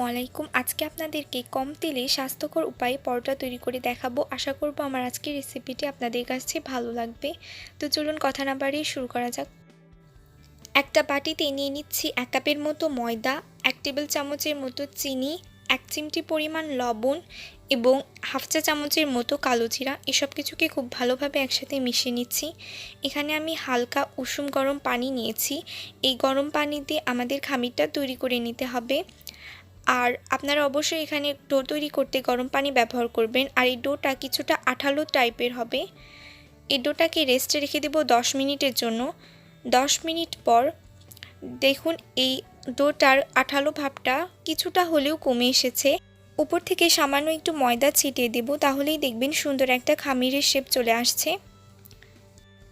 আলাইকুম। আজকে আপনাদেরকে কম তেলে স্বাস্থ্যকর উপায়ে পরোটা তৈরি করে দেখাবো। আশা করব আমার আজকের রেসিপিটি আপনাদের কাছে ভালো লাগবে। তো চলুন কথা না বাড়িয়ে শুরু করা যাক। একটা বাটিতে নিয়ে নিচ্ছি 1 কাপের মতো ময়দা, 1 টেবিল চামচের মতো চিনি, 1 চিমটি পরিমাণ লবণ এবং হাফ চা চামচের মতো কালো জিরা। এসব কিছুকে খুব ভালোভাবে একসাথে মিশিয়ে নিচ্ছি। এখানে আমি হালকা উষুম গরম পানি নিয়েছি। এই গরম পানি দিয়ে আমাদের খামিরটা তৈরি করে নিতে হবে। আর আপনারা অবশ্যই এখানে ডো তৈরি করতে গরম পানি ব্যবহার করবেন। আর এই ডোটা কিছুটা আঠালো টাইপের হবে। এই ডোটাকে রেস্টে রেখে দেব 10 মিনিটের জন্য। 10 মিনিট পর দেখুন এই ডোটার আঠালো ভাবটা কিছুটা হলেও কমে এসেছে। উপর থেকে সামান্য একটু ময়দা ছিটিয়ে দেব, তাহলেই দেখবেন সুন্দর একটা খামিরের শেপ চলে আসছে।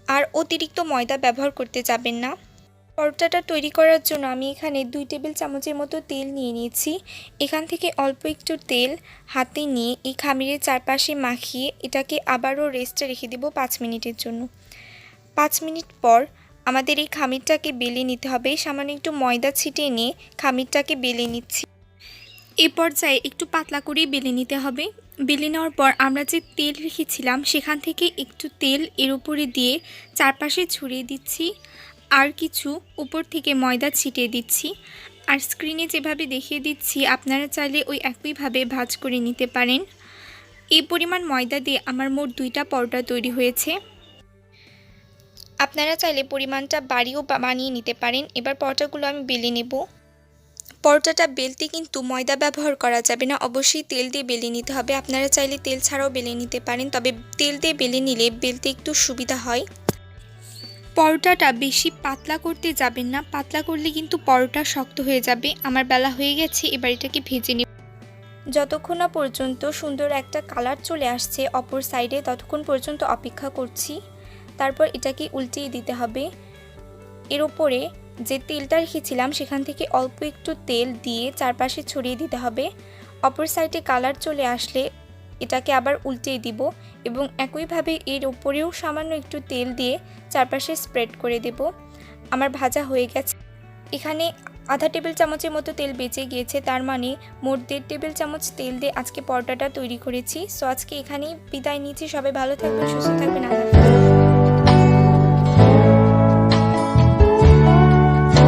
আর অতিরিক্ত ময়দা ব্যবহার করতে যাবেন না। পরোটাটা তৈরি করার জন্য আমি এখানে 2 টেবিল চামচের মতো তেল নিয়ে নিয়েছি। এখান থেকে অল্প একটু তেল হাতে নিয়ে এই খামিরের চারপাশে মাখিয়ে এটাকে আবারও রেস্টে রেখে দেব 5 মিনিটের জন্য। 5 মিনিট পর আমাদের এই খামিরটাকে বেলে নিতে হবে। সামান্য একটু ময়দা ছিটিয়ে নিয়ে খামিরটাকে বেলে নিচ্ছি। এই পর্যায়ে একটু পাতলা করেই বেলে নিতে হবে। বেলে নেওয়ার পর আমরা যে তেল রেখেছিলাম সেখান থেকে একটু তেল এর উপরে দিয়ে চারপাশে ছড়িয়ে দিচ্ছি। আর কিছু উপর থেকে ময়দা ছিটিয়ে দিচ্ছি। আর স্ক্রিনে যেভাবে দেখিয়ে দিচ্ছি আপনারা চাইলে ওই একইভাবে ভাঁজ করে নিতে পারেন। এই পরিমাণ ময়দা দিয়ে আমার মোট 2টা পরোটা তৈরি হয়েছে। আপনারা চাইলে পরিমাণটা বাড়িয়েও বানিয়ে নিতে পারেন। এবার পরোটাগুলো আমি বেলে নেব। পরোটাটা বেলতে কিন্তু ময়দা ব্যবহার করা যাবে না, অবশ্যই তেল দিয়ে বেলে নিতে হবে। আপনারা চাইলে তেল ছাড়াও বেলে নিতে পারেন, তবে তেল দিয়ে বেলে নিলে বেলতে একটু সুবিধা হয়। পরোটাটা বেশি পাতলা করতে যাবেন না, পাতলা করলে কিন্তু পরোটা শক্ত হয়ে যাবে। আমার বেলা হয়ে গেছে, এবার এটাকে ভেজে নেব। যতক্ষণ না পর্যন্ত সুন্দর একটা কালার চলে আসছে অপর সাইডে, ততক্ষণ পর্যন্ত অপেক্ষা করছি। তারপর এটাকে উল্টিয়ে দিতে হবে। এর ওপরে যে তেলটা রেখেছিলাম সেখান থেকে অল্প একটু তেল দিয়ে চারপাশে ছড়িয়ে দিতে হবে। অপর সাইডে কালার চলে আসলে এটাকে আবার উল্টিয়ে দিব এবং একইভাবে এর উপরেও সামান্য একটু তেল দিয়ে চারপাশে স্প্রেড করে দেব। আমার ভাজা হয়ে গেছে। এখানে আধা টেবিল চামচের মতো তেল বেঁচে গিয়েছে, তার মানে মোট 1.5 টেবিল চামচ তেল দিয়ে আজকে পরোটাটা তৈরি করেছি। সো আজকে এখানেই বিদায় নিচ্ছি। সবাই ভালো থাকবেন, সুস্থ থাকবেন। আল্লাহ হাফেজ।